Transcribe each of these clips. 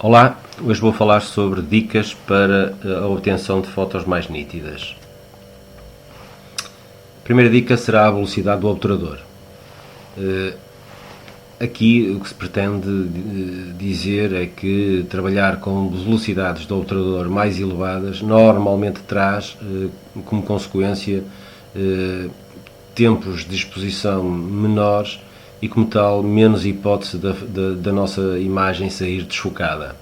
Olá, hoje vou falar sobre dicas para a obtenção de fotos mais nítidas. A primeira dica será a velocidade do obturador. Aqui o que se pretende dizer é que trabalhar com velocidades do obturador mais elevadas normalmente traz como consequência tempos de exposição menores e, como tal, menos hipótese da nossa imagem sair desfocada.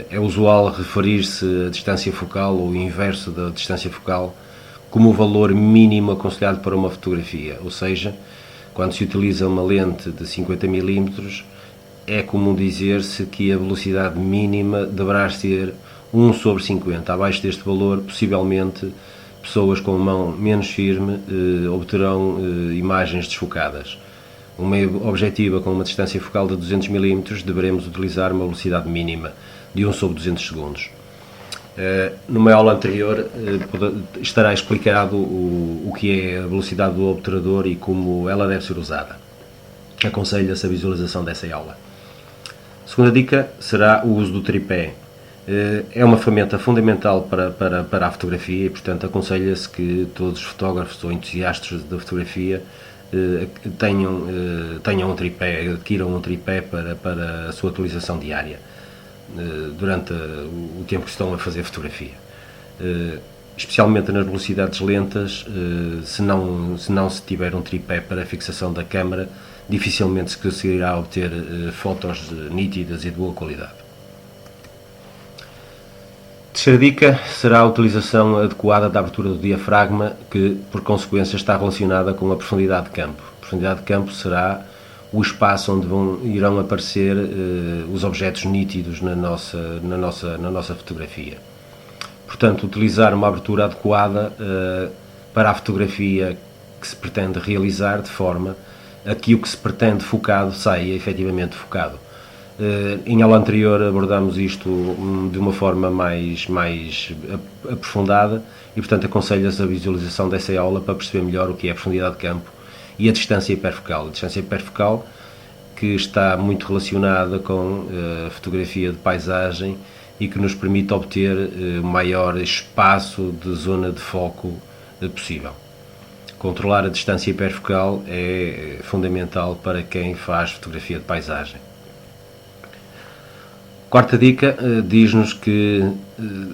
É usual referir-se à distância focal ou o inverso da distância focal como o valor mínimo aconselhado para uma fotografia, ou seja, quando se utiliza uma lente de 50 mm, é comum dizer-se que a velocidade mínima deverá ser 1/50. Abaixo deste valor, possivelmente, pessoas com mão menos firme obterão imagens desfocadas. Uma objetiva com uma distância focal de 200 mm deveremos utilizar uma velocidade mínima de 1/200 segundos. Numa aula anterior estará explicado o que é a velocidade do obturador e como ela deve ser usada. Aconselho-se a visualização dessa aula. A segunda dica será o uso do tripé. É uma ferramenta fundamental para a fotografia e, portanto, aconselha-se que todos os fotógrafos ou entusiastas da fotografia tenham um tripé, adquiram um tripé para a sua utilização diária durante o tempo que estão a fazer fotografia. Especialmente nas velocidades lentas, se não se tiver um tripé para a fixação da câmara, dificilmente se conseguirá obter fotos nítidas e de boa qualidade. Terceira dica será a utilização adequada da abertura do diafragma, que por consequência está relacionada com a profundidade de campo. A profundidade de campo será o espaço onde irão aparecer os objetos nítidos na nossa fotografia. Portanto, utilizar uma abertura adequada para a fotografia que se pretende realizar, de forma a que o que se pretende focado saia efetivamente focado. Em aula anterior abordámos isto de uma forma mais aprofundada e, portanto, aconselho-se a visualização dessa aula para perceber melhor o que é a profundidade de campo e a distância hiperfocal. A distância hiperfocal, que está muito relacionada com a fotografia de paisagem e que nos permite obter maior espaço de zona de foco possível. Controlar a distância hiperfocal é fundamental para quem faz fotografia de paisagem. Quarta dica diz-nos que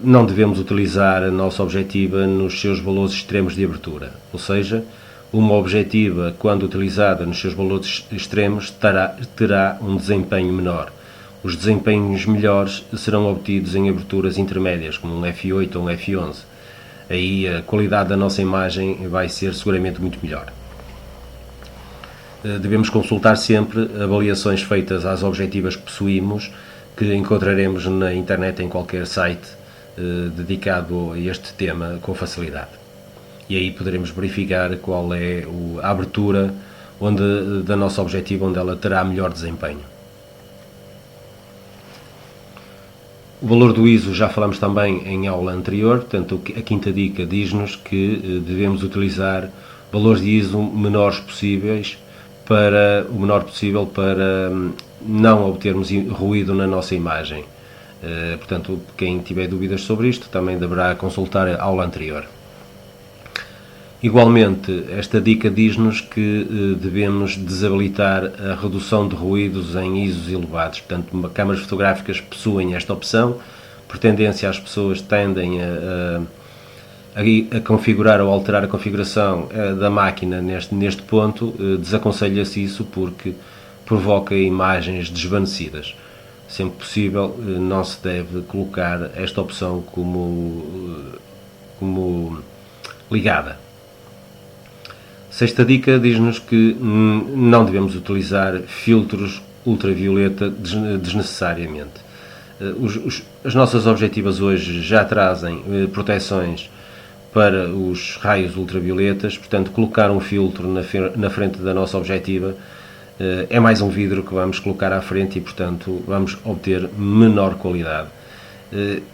não devemos utilizar a nossa objetiva nos seus valores extremos de abertura, ou seja, uma objetiva, quando utilizada nos seus valores extremos, terá um desempenho menor. Os desempenhos melhores serão obtidos em aberturas intermédias, como um f8 ou um f11. Aí a qualidade da nossa imagem vai ser seguramente muito melhor. Devemos consultar sempre avaliações feitas às objetivas que possuímos, que encontraremos na internet em qualquer site dedicado a este tema com facilidade. E aí poderemos verificar qual é a abertura da nossa objetiva, onde ela terá melhor desempenho. O valor do ISO já falamos também em aula anterior, portanto a quinta dica diz-nos que devemos utilizar valores de ISO menores possível para não obtermos ruído na nossa imagem. Portanto, quem tiver dúvidas sobre isto também deverá consultar a aula anterior. Igualmente, esta dica diz-nos que devemos desabilitar a redução de ruídos em ISOs elevados. Portanto, câmaras fotográficas possuem esta opção. Por tendência, as pessoas tendem a configurar ou alterar a configuração da máquina neste ponto. Desaconselha-se isso porque provoca imagens desvanecidas. Sempre possível, não se deve colocar esta opção como ligada. Sexta dica diz-nos que não devemos utilizar filtros ultravioleta desnecessariamente. As nossas objetivas hoje já trazem proteções para os raios ultravioletas, portanto, colocar um filtro na frente da nossa objetiva é mais um vidro que vamos colocar à frente e, portanto, vamos obter menor qualidade.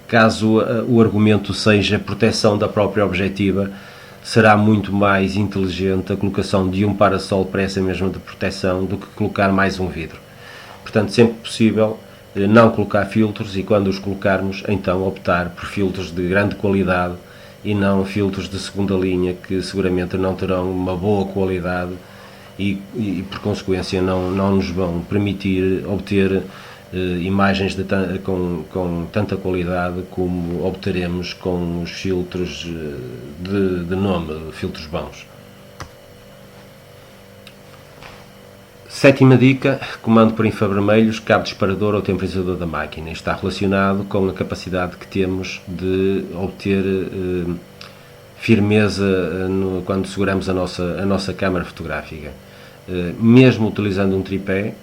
Caso o argumento seja proteção da própria objetiva, será muito mais inteligente a colocação de um parasol para essa mesma de proteção do que colocar mais um vidro. Portanto, sempre possível, não colocar filtros e quando os colocarmos, então optar por filtros de grande qualidade e não filtros de segunda linha que seguramente não terão uma boa qualidade e por consequência não nos vão permitir obter imagens com tanta qualidade como obteremos com os filtros de nome, filtros bons. Sétima dica, comando por infravermelhos, cabo disparador ou temporizador da máquina. Está relacionado com a capacidade que temos de obter firmeza quando seguramos a nossa câmara fotográfica. Mesmo utilizando um tripé,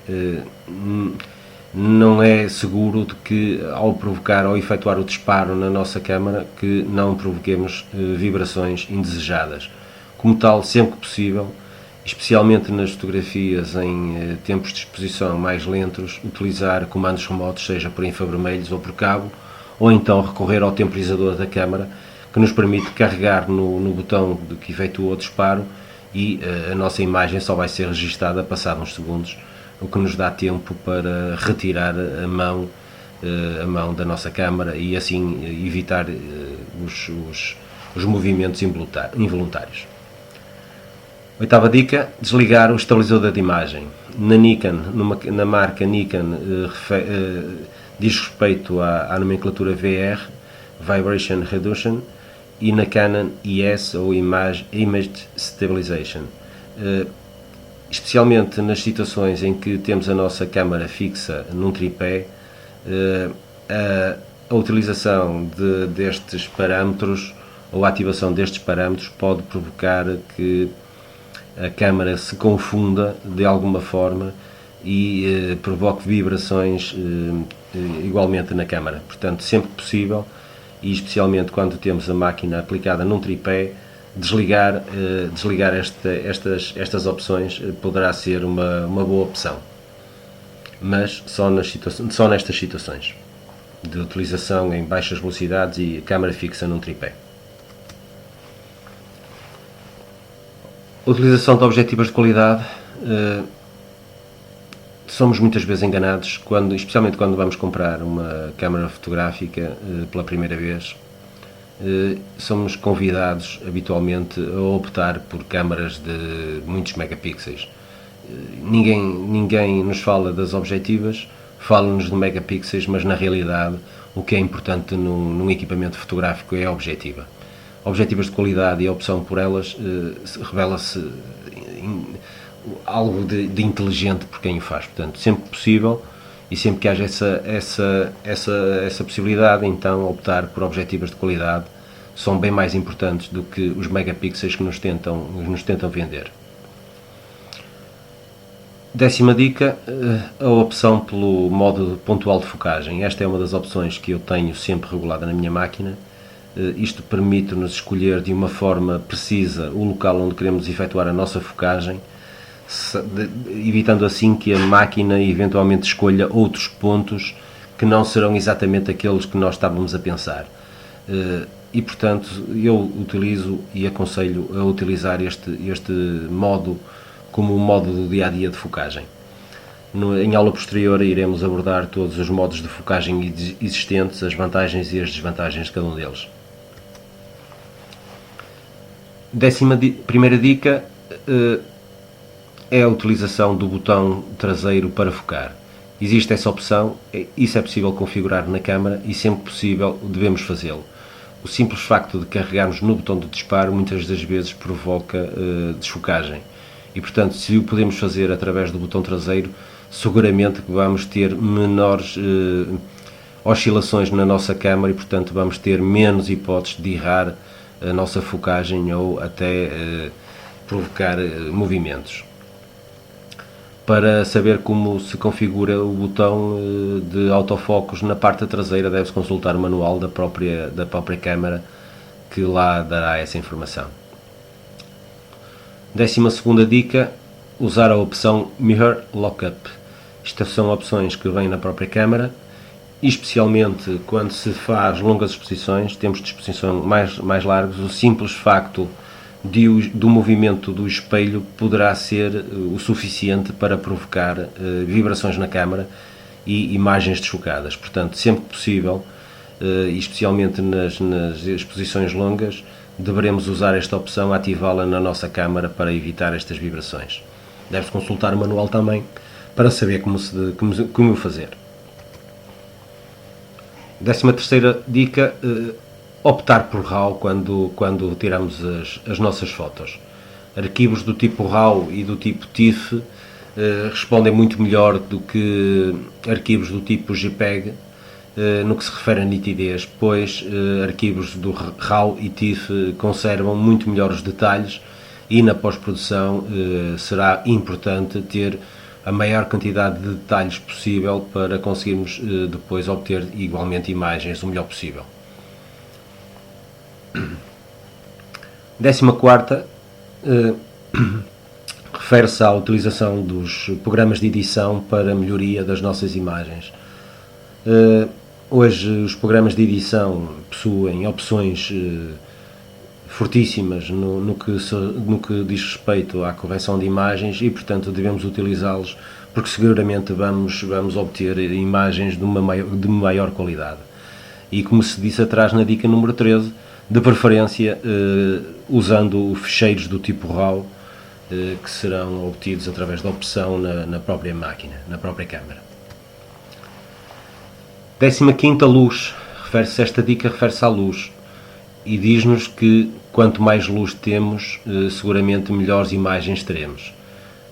não é seguro de que ao provocar ou efetuar o disparo na nossa câmara que não provoquemos vibrações indesejadas. Como tal, sempre que possível, especialmente nas fotografias em tempos de exposição mais lentos, utilizar comandos remotos, seja por infravermelhos ou por cabo, ou então recorrer ao temporizador da câmara, que nos permite carregar no botão que efetua o disparo e a nossa imagem só vai ser registada passado uns segundos, o que nos dá tempo para retirar a mão da nossa câmara e assim evitar os movimentos involuntários. Oitava dica, desligar o estabilizador de imagem. Na Nikon, na marca Nikon, diz respeito à nomenclatura VR, Vibration Reduction, e na Canon IS, ou Image Stabilization. Especialmente nas situações em que temos a nossa câmara fixa num tripé, a utilização destes parâmetros ou a ativação destes parâmetros pode provocar que a câmara se confunda de alguma forma e provoque vibrações igualmente na câmara. Portanto, sempre possível, e especialmente quando temos a máquina aplicada num tripé, desligar estas opções poderá ser uma boa opção, mas só nestas situações de utilização em baixas velocidades e câmara fixa num tripé. A utilização de objetivos de qualidade, somos muitas vezes enganados, especialmente quando vamos comprar uma câmara fotográfica pela primeira vez. Somos convidados habitualmente a optar por câmaras de muitos megapixels. Ninguém nos fala das objetivas, fala-nos de megapixels, mas na realidade o que é importante num equipamento fotográfico é a objetiva. Objetivas de qualidade e a opção por elas revela-se algo de inteligente por quem o faz. Portanto, sempre possível e sempre que haja essa possibilidade, então optar por objetivas de qualidade são bem mais importantes do que os megapixels que nos tentam vender. Décima dica, a opção pelo modo pontual de focagem. Esta é uma das opções que eu tenho sempre regulada na minha máquina. Isto permite-nos escolher de uma forma precisa o local onde queremos efetuar a nossa focagem, evitando assim que a máquina eventualmente escolha outros pontos que não serão exatamente aqueles que nós estávamos a pensar. E portanto eu utilizo e aconselho a utilizar este modo como o modo do dia-a-dia de focagem. Em aula posterior iremos abordar todos os modos de focagem existentes, as vantagens e as desvantagens de cada um deles. Primeira dica é a utilização do botão traseiro para focar. Existe essa opção, isso é possível configurar na câmara e sempre possível devemos fazê-lo. O simples facto de carregarmos no botão de disparo muitas das vezes provoca desfocagem e portanto se o podemos fazer através do botão traseiro, seguramente que vamos ter menores oscilações na nossa câmara e portanto vamos ter menos hipóteses de errar a nossa focagem ou até provocar movimentos. Para saber como se configura o botão de autofocus na parte traseira, deve-se consultar o manual da própria câmara, que lá dará essa informação. 12ª dica, usar a opção Mirror Lockup. Estas são opções que vêm na própria câmara, e especialmente quando se faz longas exposições, tempos de exposição mais largos, o simples facto do movimento do espelho poderá ser o suficiente para provocar vibrações na câmara e imagens desfocadas. Portanto, sempre que possível, e especialmente nas exposições longas, deveremos usar esta opção, ativá-la na nossa câmara para evitar estas vibrações. Deve-se consultar o manual também para saber como fazer. 13ª dica, optar por RAW quando tiramos as nossas fotos. Arquivos do tipo RAW e do tipo TIFF respondem muito melhor do que arquivos do tipo JPEG no que se refere a nitidez, pois arquivos do RAW e TIFF conservam muito melhor os detalhes e na pós-produção será importante ter a maior quantidade de detalhes possível para conseguirmos depois obter igualmente imagens o melhor possível. 14ª refere-se à utilização dos programas de edição para melhoria das nossas imagens. Hoje os programas de edição possuem opções fortíssimas no que diz respeito à correção de imagens e, portanto, devemos utilizá-los porque seguramente vamos obter imagens de maior qualidade. E como se disse atrás na dica número 13, de preferência usando ficheiros do tipo RAW que serão obtidos através da opção na própria máquina, na própria câmara. 15ª luz, esta dica refere-se à luz e diz-nos que quanto mais luz temos, seguramente melhores imagens teremos.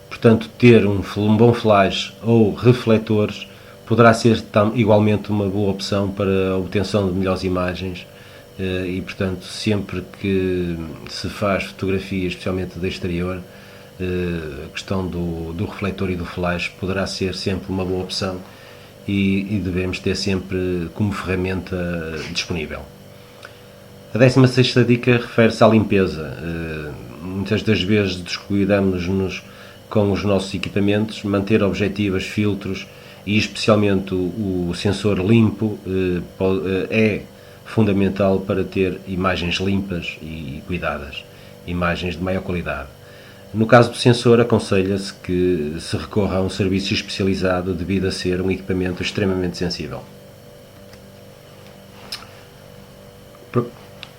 Portanto, ter um bom flash ou refletores poderá ser igualmente uma boa opção para a obtenção de melhores imagens e, portanto, sempre que se faz fotografia, especialmente de exterior, a questão do refletor e do flash poderá ser sempre uma boa opção e devemos ter sempre como ferramenta disponível. A 16ª dica refere-se à limpeza. Muitas das vezes descuidamos-nos com os nossos equipamentos, manter objetivas, filtros e especialmente o sensor limpo é fundamental para ter imagens limpas e cuidadas, imagens de maior qualidade. No caso do sensor, aconselha-se que se recorra a um serviço especializado devido a ser um equipamento extremamente sensível.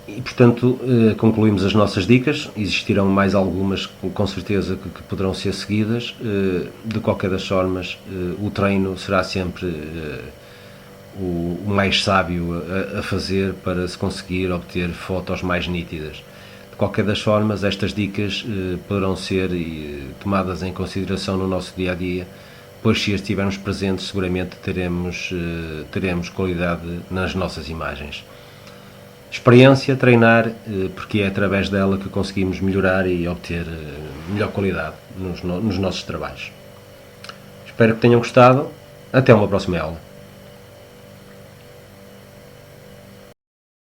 E, portanto, concluímos as nossas dicas. Existirão mais algumas, com certeza, que poderão ser seguidas. De qualquer das formas, o treino será sempre o mais sábio a fazer para se conseguir obter fotos mais nítidas. De qualquer das formas, estas dicas poderão ser tomadas em consideração no nosso dia-a-dia, pois se as tivermos presentes, seguramente teremos qualidade nas nossas imagens. Experiência, treinar, porque é através dela que conseguimos melhorar e obter melhor qualidade nos nossos trabalhos. Espero que tenham gostado. Até uma próxima aula.